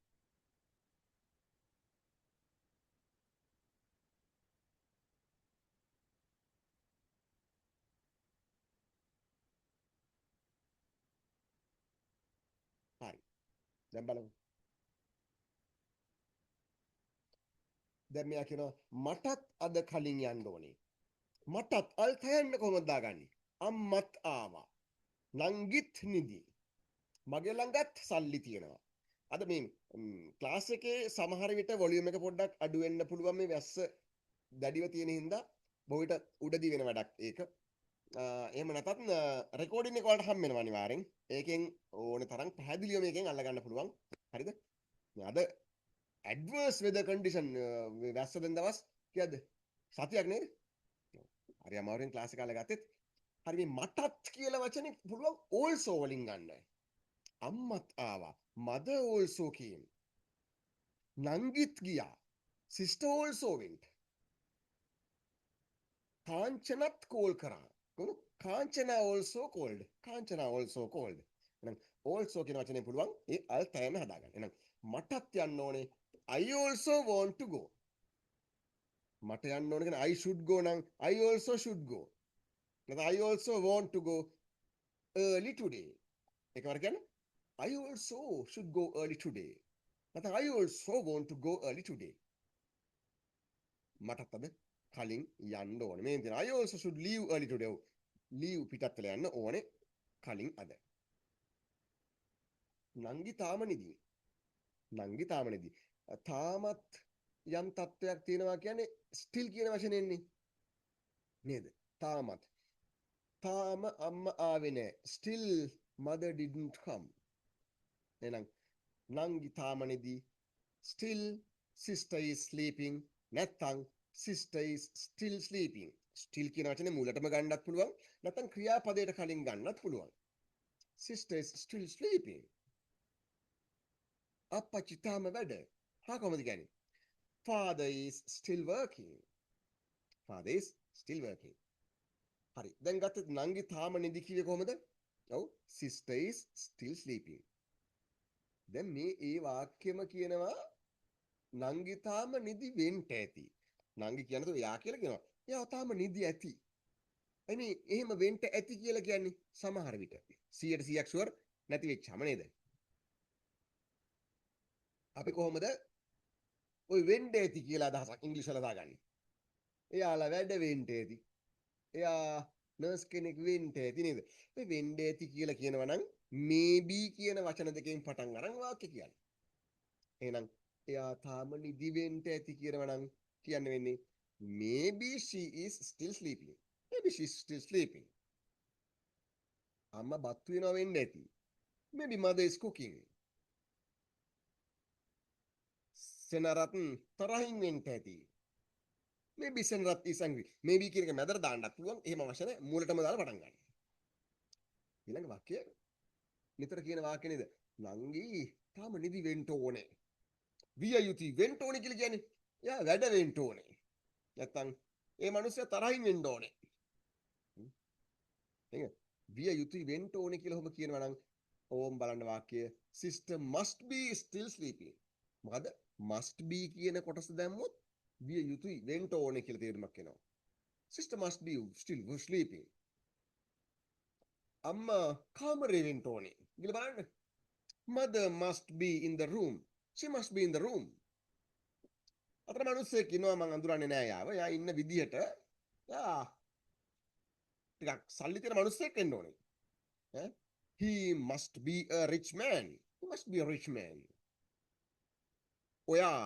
හරි. දැන් බලමු. දැන් මෙයා කියනවා මටත් අද කලින් යන්න ඕනේ. මටත් අල්තයන්න කොහොමද දාගන්නේ? අම්මත් ආවා. නංගිත් නිදි. මගේ ළඟත් සල්ලි තියෙනවා. අද මේ ක්ලාස් එකේ සමහර විට වොලියුම් එක පොඩ්ඩක් අඩු වෙන්න පුළුවන් මේ වැස්ස දැඩිව තියෙන හින්දා බොහෝ විට උඩදී වෙන වැඩක් ඒක. එහෙම නැත්නම් රෙකෝඩින් එක වලට හම් වෙනවා අනිවාර්යෙන්. ඒකෙන් ඕනේ තරම් පැහැදිලිව මේකෙන් අල්ල ගන්න පුළුවන්. හරිද? අද ඇඩ්වර්ස් වෙදර් කන්ඩිෂන් වැස්ස දෙන දවස් කීයද? සතියක් නේද? හරි අමාරුවෙන් ක්ලාස් එක අල්ල ගත්තෙත්. හරි මේ මටත් කියලා වචනේ පුළුවන් also වලින් ගන්න. අම්මත් ආවා. mother also came. නංගිත් ගියා. sister also went. කාංචනත් කෝල් කරා. කොහොමද? Kanchana also called. Kanchana also called. එහෙනම් also කියන වචනේ පුළුවන් ඒ අල් තැන හදාගන්න. එහෙනම් මටත් යන්න ඕනේ. I also want to go. මට යන්න ඕනේ කියන I should go නම් I also should go. නැත්නම් I also want to go early today. එකවර කියන්නේ I also should go early today. නැත්නම් I also want to go early today. මටත් අද කලින් යන්න ඕනේ. මේ තියෙන I also should leave early today. leave පිටත් වෙලා යන්න ඕනේ කලින් අද. නංගි තාම නිදි. නංගි තාම නිදි. තාමත් යම් තත්වයක් තියෙනවා කියන්නේ still කියන වචනේ එන්නේ. නේද? තාමත්. තාම අම්මා ආවේ නැහැ. still mother didn't come. එහෙනම් නංගි තාම නිදි. still sister is sleeping. නැත්නම් sister is still sleeping. still කියන වචනේ මූලටම ගන්නත් පුළුවන්. නැත්නම් ක්‍රියාපදයට කලින් ගන්නත් පුළුවන්. sister is still sleeping. අප්පච්චි තාම වැඩ. හා කොහොමද කියන්නේ? Father is still working. Father is still working. හරි. දැන් ගත්තත් නංගි තාම නිදි කිව්වේ කොහොමද? ඔව්. sister is still sleeping. දැන් මේ ඒ වාක්‍යෙම කියනවා නංගි තාම නිදි වෙන්න ඇති. නංගි කියනකොට යා කියලා කියනවා. එයා තාම නිදි ඇති. එනේ එහෙම වෙන්න ඇති කියලා කියන්නේ සමහර විට 100% ෂුවර් නැති වෙච්චම නේද? අපි කොහොමද ඔය වෙන්න ඇති කියලා අදහසක් ඉංග්‍රීසි වල දාගන්නේ? එයාලා වැඩ වෙන්න ඇති. එයා නර්ස් කෙනෙක් වෙන්න ඇති නේද? මේ වෙන්න ඇති කියලා කියනවා නම් maybe කියන වචන දෙකෙන් පටන් අරන් වාක්‍ය කියන්නේ. එහෙනම් එයා තාම නිදි වෙන්න ඇති කියනවා නම් කියන්න වෙන්නේ maybe she is still sleeping. Maybe she is still sleeping. අම්මා බත් වෙනවා වෙන්න ඇති. Maybe mother is cooking. Senarath තරහින් වෙන්න ඇති. maybe Senarath is angry. maybe කියන එක මැදට දාන්නත් පුළුවන්. එහෙම අවශ්‍ය නැහැ. මූලටම දාලා පටන් ගන්න. ඊළඟ වාක්‍යය නිතර කියන වාක්‍ය නේද? නංගි තාම නිදි වෙන්න ඕනේ. විය යුතුයි වෙන්න ඕනේ කියලා කියන්නේ. යා වැඩ වෙන්න ඕනේ. නැත්තම් ඒ මිනිස්සයා තරහින් වෙන්න ඕනේ. එහෙනම් විය යුතුයි වෙන්න ඕනේ කියලා ඔහොම කියනවා නම් ඕම් බලන්න වාක්‍යය sister must be still sleeping. මොකද must be කියන කොටස දැම්මොත් විය යුතුයි වෙන්න ඕනේ කියලා තේරුමක් එනවා. sister must be still sleeping. අම්මා කාමරේ වෙන්න ඕනේ කියලා බලන්න. mother must be in the room. She must be in the room. අතර මිනිස්සෙක් ඉන්නවා මං අඳුරන්නේ නෑ යාව. යා ඉන්න විදිහට යා ටිකක් සල්ලි තියෙන මිනිස්සෙක් වෙන්න ඕනේ. ඈ he must be a rich man. He must be a rich man. ඔයා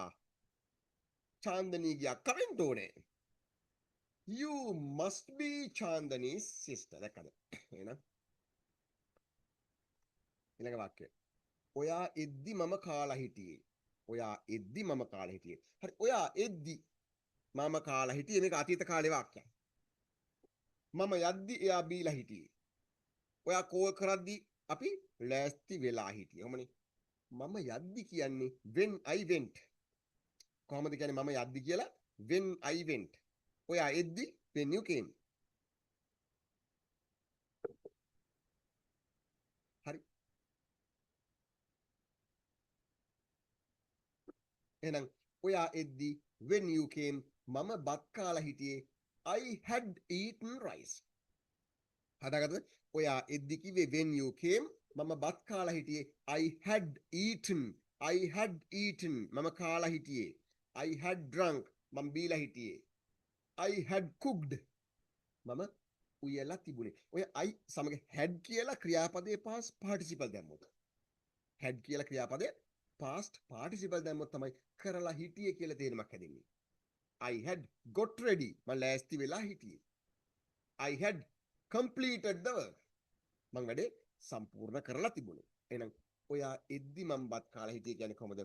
චාන්දනීගේ අක්කා වෙන්න ඕනේ. You must be Chandani's sister. දැක්කද? එහෙනම් ඊළඟ වාක්‍යය. ඔයා එද්දි මම කාලා හිටියේ. ඔයා එද්දි මම කාලා හිටියේ. හරි ඔයා එද්දි මම කාලා හිටියේ මේක අතීත කාලේ වාක්‍යයක්. මම යද්දි එයා බීලා හිටියේ. ඔයා කෝල් කරද්දි අපි ලෑස්ති වෙලා හිටියේ. කොහොමනේ? මම යද්දි කියන්නේ when I went. කොහොමද කියන්නේ මම යද්දි කියලා? when I went. ඔයා එද්දි when you came. හරි. එහෙනම් ඔයා එද්දි when you came මම බත් කාලා හිටියේ I had eaten rice. හදාගත්තද? ඔයා එද්දි කිව්වේ when you came මම බත් කාලා හිටියේ I had eaten. මම කාලා හිටියේ. I had drunk මම බීලා හිටියේ. I had cooked මම උයලා තිබුණේ. ඔය I සමග had කියලා ක්‍රියාපදයේ past participle දැම්මොත්. had කියලා ක්‍රියාපදයේ past participle දැම්මොත් තමයි කරලා හිටියේ කියලා තේරුමක් හැදෙන්නේ. I had got ready මම ලෑස්ති වෙලා හිටියේ. I had completed the work මම වැඩේ සම්පූර්ණ කරලා තිබුණේ. එහෙනම් ඔයා එද්දි මම බත් කාලා හිටියේ කියන්නේ කොහොමද?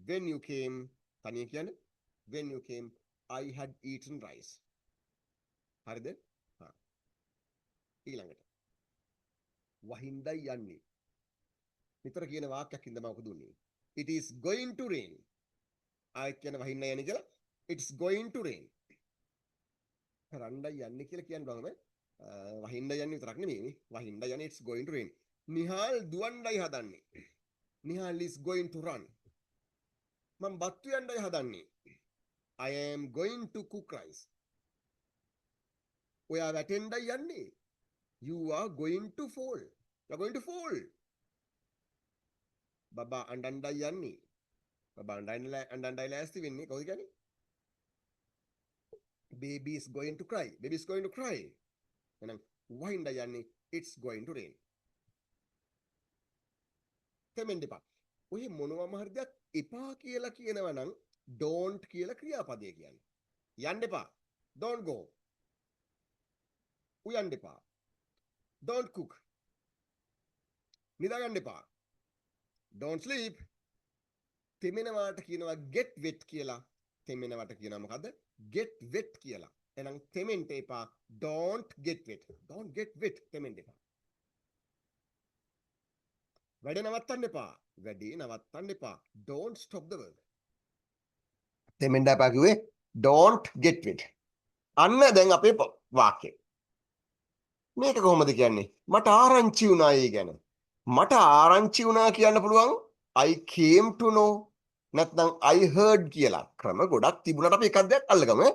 when you came තනිය කියන්නේ when you came I had eaten rice. හරිද? හා. ඊළඟට වහින්දයි යන්නේ. නිතර කියන වාක්‍යයක් ඉඳන් මම දුන්නේ. It is going to rain. ආයෙත් කියන වහින්න යන්නේ කියලා. It's going to rain. රණ්ඩයි යන්නේ කියලා කියන්න බෑ මම. වහින්න යන්නේ විතරක් නෙමෙයි. වහින්න යන්නේ it's going to rain. Nihal දුවන්නයි හදන්නේ. Nihal is going to run. මම බත්තු යන්නයි හදන්නේ. I am going to cook rice. ඔයා වැටෙන්නයි යන්නේ. You are going to fall. You are going to fall. බබා අඬන්නයි යන්නේ. බබා අඬන්නයි ලෑස්ති වෙන්නේ. කොහොමද කියන්නේ? Baby is going to cry. Baby is going to cry. එහෙනම් වහින්න යන්නේ it's going to rain. තෙමෙන්න එපා. ඔය මොනවම හරි දෙයක් එපා කියලා කියනවා නම් don't කියලා ක්‍රියාපදය කියන්නේ. යන්න එපා. Don't go. උයන්න එපා. Don't cook. නිදාගන්න එපා. Don't sleep. තෙමෙනවාට කියනවා get wet කියලා. තෙමෙනවාට කියනවා මොකද්ද? Get wet කියලා. එහෙනම් තෙමෙන්න එපා. Don't get wet. Don't get wet. තෙමෙන්න එපා. වැඩ නවත්තන්න එපා. වැඩේ නවත්තන්න එපා. Don't stop the work. තෙමෙන්න එපා කිව්වේ don't get wet. අන්න දැන් අපේ වාක්‍යය. මේක කොහොමද කියන්නේ? මට ආරංචි වුණා ඒ ගැන. මට ආරංචි වුණා කියන්න පුළුවන් I came to know නැත්නම් I heard කියලා. ක්‍රම ගොඩක් තිබුණාට අපි එකක් දෙයක් අල්ලගමු.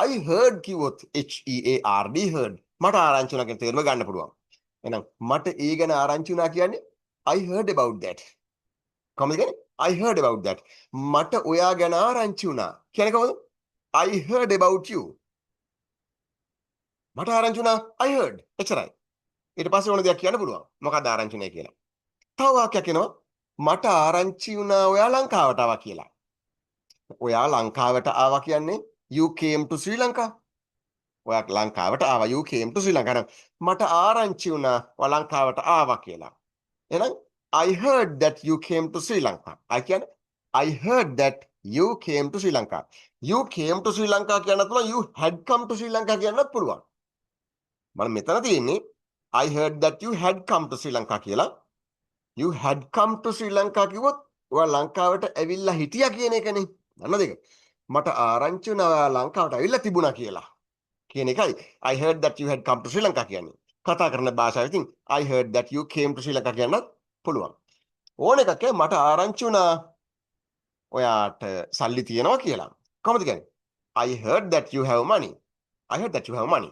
I heard කිව්වොත් HEARD heard. මට ආරංචි වුණා කියන තේරුම ගන්න පුළුවන්. එහෙනම් මට ඒ ගැන ආරංචි වුණා කියන්නේ I heard about that. කොහොමද කියන්නේ? I heard about that. මට ඔයා ගැන ආරංචි වුණා. කියන්නේ කොහොමද? I heard about you. මට ආරංචි වුණා I heard. එච්චරයි. ඊට පස්සේ ඕන දෙයක් කියන්න පුළුවන්. මොකක්ද ආරංචි වුණේ කියලා. තව වාක්‍යයක් එනවා. මට ආරංචි වුණා ඔයා ලංකාවට ආවා කියලා. ඔයා ලංකාවට ආවා කියන්නේ you came to Sri Lanka. ඔයා ලංකාවට ආවා you came to Sri Lanka. මට ආරංචි වුණා ඔයා ලංකාවට ආවා කියලා. එහෙනම් I heard that you came to Sri Lanka. I heard that you came to Sri Lanka. You came to Sri Lanka කියන්නත් පුළුවන් you had come to Sri Lanka කියන්නත් පුළුවන්. මම මෙතන තියෙන්නේ I heard that you had come to Sri Lanka කියලා. You had come to Sri Lanka කිව්වොත් ඔයා ලංකාවට ඇවිල්ලා හිටියා කියන එකනේ. දන්නවද ඒක? මට ආරංචි වුණා ඔයා ලංකාවට ඇවිල්ලා තිබුණා කියලා. කියන එකයි I heard that you had come to Sri Lanka කියන්නේ. කතා කරන භාෂාවෙන් ඉතින් I heard that you came to Sri Lanka කියන්නත් පුළුවන්. ඕන එකක් මට ආරංචි වුණා ඔයාට සල්ලි තියෙනවා කියලා. කොහොමද කියන්නේ? I heard that you have money. I heard that you have money.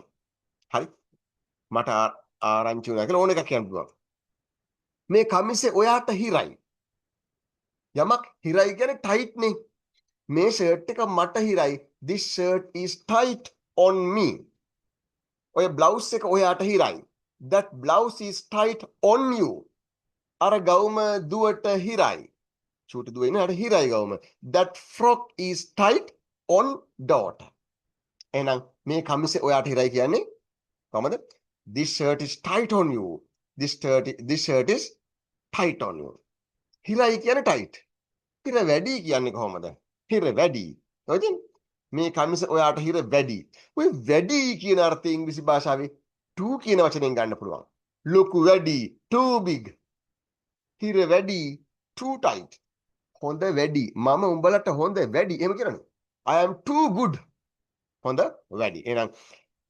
හරි. මට ආරංචි වුණා කියලා ඕන එකක් කියන්න පුළුවන්. මේ කමිසේ ඔයාට හිරයි. යමක් හිරයි කියන්නේ ටයිට් නේ. මේ ෂර්ට් එක මට හිරයි. This shirt is tight on me. ඔය බ්ලවුස් එක ඔයාට හිරයි. That blouse is tight on you. අර ගවුම දුවට හිරයි. චූටි දුවේ ඉන්නට හිරයි ගවුම. That frock is tight on daughter. එහෙනම් මේ කමිසේ ඔයාට හිරයි කියන්නේ කොහමද? This shirt is tight on you. This shirt is tight on you. හිරයි කියන්නේ tight. හිර වැඩි කියන්නේ කොහොමද? හිර වැඩි. හරිද? මේ කමිස ඔයාට හිර වැඩි. ඔය වැඩි කියන අර්ථය ඉංග්‍රීසි භාෂාවේ too කියන වචනෙන් ගන්න පුළුවන්. ලොකු වැඩි, too big. හිර වැඩි, too tight. හොඳ වැඩි. මම උඹලට හොඳ වැඩි. එහෙම කියනනේ. I am too good. හොඳ වැඩි. එහෙනම්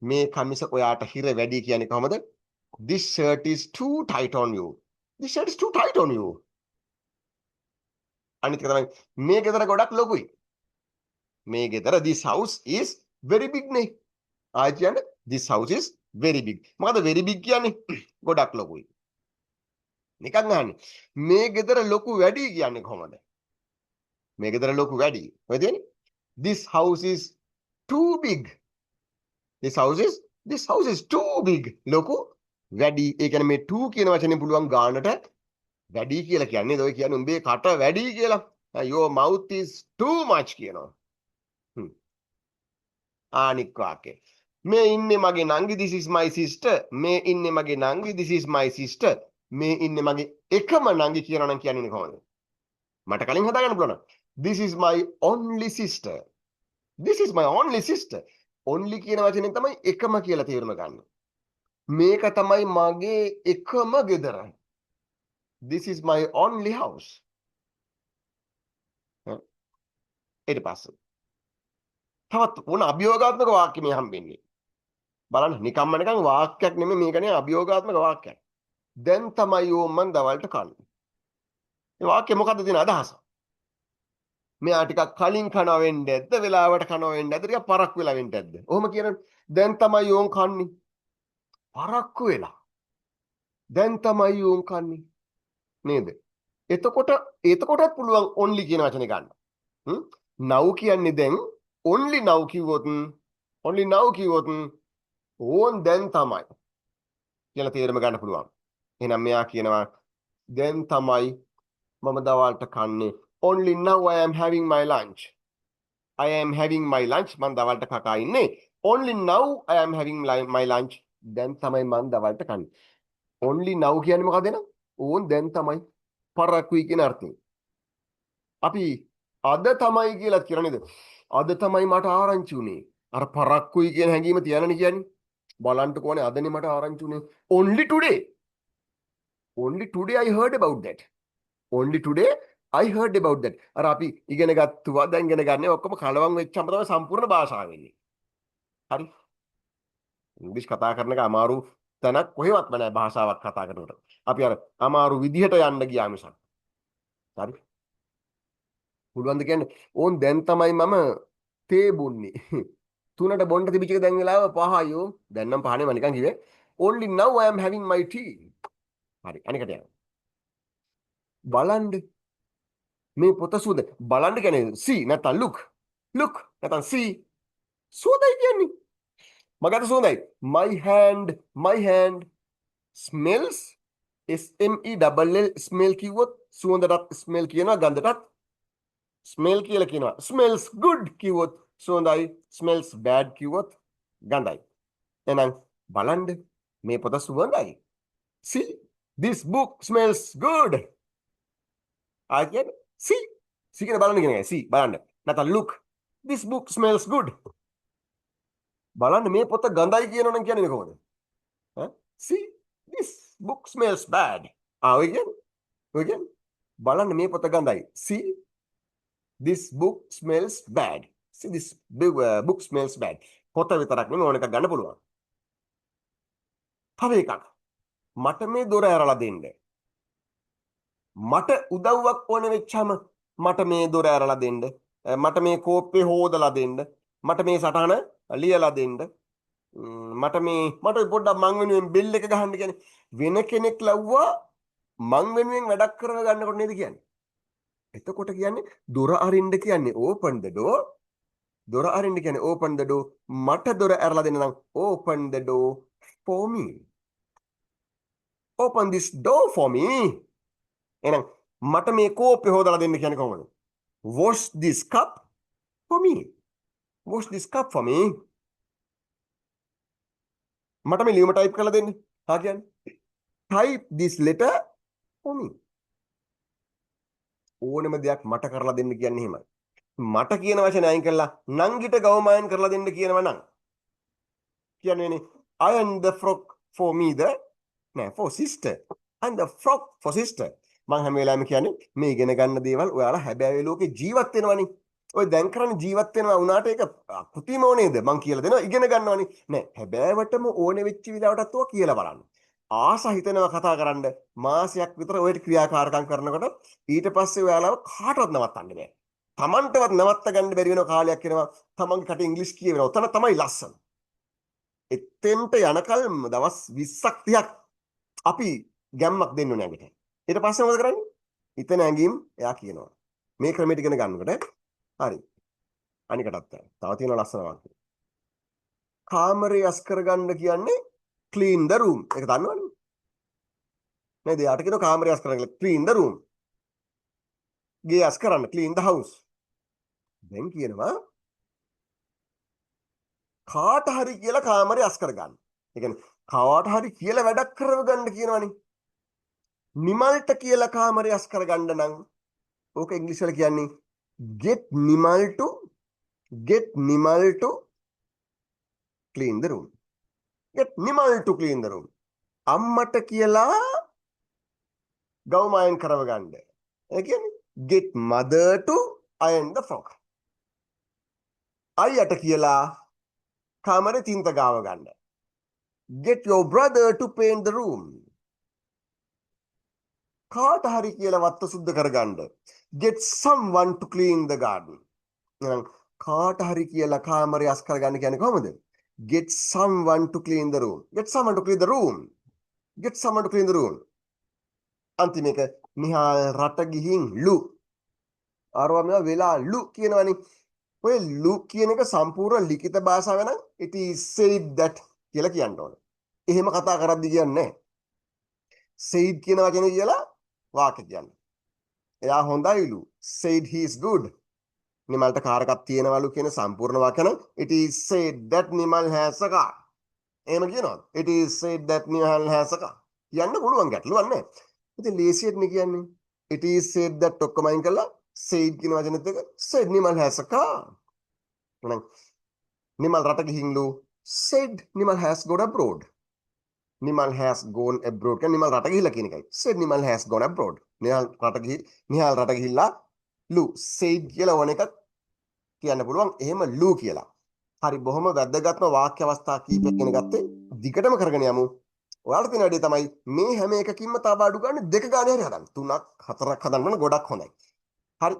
මේ කමිස ඔයාට හිර වැඩි කියන්නේ කොහමද? This shirt is too tight on you. This shirt is too tight on you. අනිත් එක තමයි මේ ගෙදර ගොඩක් ලොකුයි. මේ ගෙදර this house is very big නේ. ආයි කියන්නේ this house is very big. මොකද very big කියන්නේ ගොඩක් ලොකුයි. නිකන් අහන්නේ. මේ ගෙදර ලොකු වැඩි කියන්නේ කොහමද? මේ ගෙදර ලොකු වැඩි. ඔය තියෙන්නේ this house is too big. This house is too big. ලොකු වැඩි. ඒ කියන්නේ මේ too කියන වචනේ පුළුවන් ගානට වැඩි කියලා කියන්නේ. ඔය කියන්නේ උඹේ කට වැඩි කියලා. Your mouth is too much කියනවා. ආනික් වාක්‍ය. මේ ඉන්නේ මගේ නංගි this is my sister. මේ ඉන්නේ මගේ නංගි this is my sister. මේ ඉන්නේ මගේ එකම නංගි කියනවා නම් කියන්නේ කොහොමද? මට කලින් හදාගන්න පුළුවන්. This is my only sister. This is my only sister. only කියන වචනෙන් තමයි එකම කියලා තේරුම ගන්න. මේක තමයි මගේ එකම ගෙදර. This is my only house. ඊට පස්සේ තවත් ඕන අභියෝගාත්මක වාක්‍ය මේ හම්බෙන්නේ. බලන්න නිකම්ම නිකන් වාක්‍යයක් නෙමෙයි මේකනේ අභියෝගාත්මක වාක්‍යයක්. දැන් තමයි ඕමන් දවල්ට කන්නේ. මේ වාක්‍ය මොකද්ද දෙන අදහස? මෙයා ටිකක් කලින් කනවා වෙන්නේ නැද්ද? වෙලාවට කනවා වෙන්නේ නැද්ද? ටිකක් පරක්කු වෙලා වෙන්නේ නැද්ද? ඔහොම කියනනේ. දැන් තමයි ඕන් කන්නේ. පරක්කු වෙලා. දැන් තමයි ඕන් කන්නේ. නේද? එතකොටත් පුළුවන් only කියන වචනේ ගන්න. now කියන්නේ දැන් only now කිව්වොත් ඕන් දැන් තමයි කියලා තේරුම ගන්න පුළුවන්. එහෙනම් මෙයා කියනවා දැන් තමයි මම දවල්ට කන්නේ. Only now I am having my lunch. I am having my lunch. මම දවල්ට කකා ඉන්නේ. Only now I am having my lunch. දැන් තමයි මම දවල්ට කන්නේ. Only now කියන්නේ මොකද එන? ඕන් දැන් තමයි පරක්කුයි කියන අර්ථයෙන්. අපි අද තමයි කියලා කියන නේද? අද තමයි මට ආරංචි උනේ. අර පරක්කුයි කියන හැඟීම තියනනේ කියන්නේ. බලන්න කොහොනේ අදනේ මට ආරංචි උනේ. Only today. Only today I heard about that. Only today I heard about that. අර අපි ඉගෙන ගත්තා දැන් ඉගෙන ගන්න ඔක්කොම කලවම් වෙච්චම තමයි සම්පූර්ණ භාෂාව වෙන්නේ. හරි. ඉංග්‍රීසි කතා කරන එක අමාරු තැනක් කොහෙවත් නැහැ භාෂාවක් කතා කරනකොට. අපි අර අමාරු විදිහට යන්න ගියා මිසක්. හරි. පුළුවන් ද කියන්නේ ඕන් දැන් තමයි මම තේ බොන්නේ. 3ට බොන්න තිබිච්ච එක දැන් වෙලාව 5යි. දැන් නම් 5නේ මම නිකන් කිව්වේ. Only now I am having my tea. හරි. අනිකට යනවා. බලන්න මේ පොත සුවඳ බලන්න කියන්නේ see නැත්නම් look නැත්නම් see සුවඳයි කියන්නේ මගට සුවඳයි my hand smells SMELL smell කිව්වොත් සුවඳටත් smell කියනවා ගඳටත් smell කියලා කියනවා smells good කිව්වොත් සුවඳයි smells bad කිව්වොත් ගඳයි එහෙනම් බලන්න මේ පොත සුවඳයි see this book smells good again see කියන බලන්න කියන එක see බලන්න නැත්නම් look this book smells good බලන්න මේ පොත ගඳයි කියනවනම් කියන්නේ කොහොමද see this book smells bad ඔය කියන්නේ බලන්න මේ පොත ගඳයි see this book smells bad see this book smells bad පොත විතරක් නෙමෙයි ඕන එකක් ගන්න පුළුවන් තව එකක් මට මේ දොර ඇරලා දෙන්න මට උදව්වක් ඕන වෙච්චාම මට මේ දොර ඇරලා දෙන්න මට මේ කෝප්පේ හොදලා දෙන්න මට මේ සටහන ලියලා දෙන්න මට පොඩ්ඩක් මං වෙනුවෙන් බෙල් එක ගහන්න කියන්නේ වෙන කෙනෙක් ලව්වා මං වෙනුවෙන් වැඩක් කරව ගන්නකොට නේද කියන්නේ එතකොට කියන්නේ දොර අරින්න කියන්නේ open the door දොර අරින්න කියන්නේ open the door මට දොර ඇරලා දෙන්න නම් open the door for me open this door for me එහෙනම් මට මේ කෝප්පේ හොදලා දෙන්න කියන්නේ කොහොමද? Wash this cup for me. Wash this cup for me. මට මේ ලියුම ටයිප් කරලා දෙන්න. හා කියන්නේ. Type this letter for me. ඕනෙම දෙයක් මට කරලා දෙන්න කියන්නේ එහෙමයි. මට කියන වචනේ අයින් කරලා නංගිට ගවමායන් කරලා දෙන්න කියනවා නම්. කියන්නේ iron the frock for me the නෑ for sister and the frog for sister. මම හැම වෙලාවෙම කියන්නේ මේ ඉගෙන ගන්න දේවල් ඔයාලා හැබැයි ලෝකේ ජීවත් වෙනවනේ. ඔය දැන් කරන්නේ ජීවත් වෙනවා වුණාට ඒක කෘතිම ඕනේද? මං කියලා දෙනවා ඉගෙන ගන්නවනේ. නෑ හැබැයිවටම ඕනේ වෙච්ච විලාවටත් ඔය කියලා බලන්න. ආස හිතෙනවා කතා කරන්න මාසයක් විතර ඔය ක්‍රියාකාරකම් කරනකොට ඊට පස්සේ ඔයාලව කාටවත් නවත්තන්න බෑ. Tamanටවත් නවත්ත ගන්න බැරි වෙන කාලයක් එනවා. Tamanගේ කට ඉංග්‍රීසි කියවෙනවා. ඔතන තමයි ලස්සන. එතෙන්ට යනකල් දවස් 20ක් 30ක් අපි ගැම්මක් දෙන්න ඕනේ ඇඟට. ඊට පස්සේ මොකද කරන්නේ? හිතන ඇඟීම් එයා කියනවා. මේ ක්‍රමයට ඉගෙන ගන්නකොට හරි. අනිකටත් තව තියෙන ලස්සන වාක්‍ය. කාමරය අස් කරගන්න කියන්නේ clean the room. ඒක දන්නවනේ. නේද? යාට කියනවා කාමරය අස් කරගන්න clean the room. ගේ අස් කරන්න clean the house. දැන් කියනවා කාට හරි කියලා කාමරය අස් කරගන්න. ඒ කියන්නේ කාට හරි කියලා වැඩක් කරවගන්න කියනවනේ. නිමල්ට කියලා කාමරය අස් කරගන්න නම් ඕක ඉංග්‍රීසි වල කියන්නේ get Nimal to clean the room. Get Nimal to clean the room. අම්මට කියලා ගවුම අයන් කරවගන්න. ඒ කියන්නේ get mother to iron the frock. අයියට කියලා කාමරේ තින්ත ගාව ගන්න. Get your brother to paint the room. කාට හරි කියලා වත්ත සුද්ධ කරගන්න. Get someone to clean the garden. එහෙනම් කාට හරි කියලා කාමරය අස් කරගන්න කියන්නේ කොහොමද? Get someone to clean the room. Get someone to clean the room. Get someone to clean the room. අන්තිම එක නිහාල් රට ගිහින් ලු. ආරවම වෙලා ලු කියනවනේ. ඔය ලු කියන එක සම්පූර්ණ ලිඛිත භාෂාව නම් it is said that කියලා කියන්න ඕනේ. එහෙම කතා කරද්දි කියන්නේ නැහැ. said කියන වචනේ කියලා වාක්‍ය කියන්නේ. එයා හොඳයිලු. said he is good. නිමල්ට කාර් එකක් තියෙනවලු කියන සම්පූර්ණ වාක්‍ය නම් it is said that Nimal has a car. එහෙම කියනවා. it is said that Nimal has a car. කියන්න පුළුවන් ගැටලුවක් නැහැ. ඉතින් ලේසියට නේ කියන්නේ. it is said that ඔක්කොම අයින් කළා said කියන වචනේත් එක said Nimal has a car. එහෙනම් Nimal රට ගිහින්ලු said Nimal has gone abroad. Nimal has gone abroad කියන්නේ නිමල් රට ගිහිල්ලා කියන එකයි. said Nimal has gone abroad. Nihal රට ගිහිල්ලා ලු said කියලා ඕන එකක් කියන්න පුළුවන්. එහෙම ලු කියලා. හරි බොහොම වැදගත්ම වාක්‍ය අවස්ථා කීපයක් ඉගෙන ගත්තේ. දිගටම කරගෙන යමු. ඔයාලට තියෙන වැඩේ තමයි මේ හැම එකකින්ම තව අඩු ගන්න දෙක ගානේ හරි හදන්න. 3ක් 4ක් හදන්න ඕන ගොඩක් හොඳයි. හරි.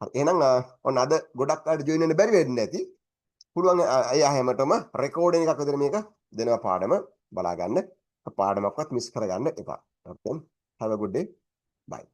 හරි එහෙනම් ඔන්න අද ගොඩක් අයට ජොයින් වෙන්න බැරි වෙන්නේ නැති. පුළුවන් අය හැමතෙම රෙකෝඩින් එකක් විතර මේක දෙනවා පාඩම බලා ගන්න. පාඩමක්වත් මිස් කරගන්න එපා. Okay. Have a good day. Bye.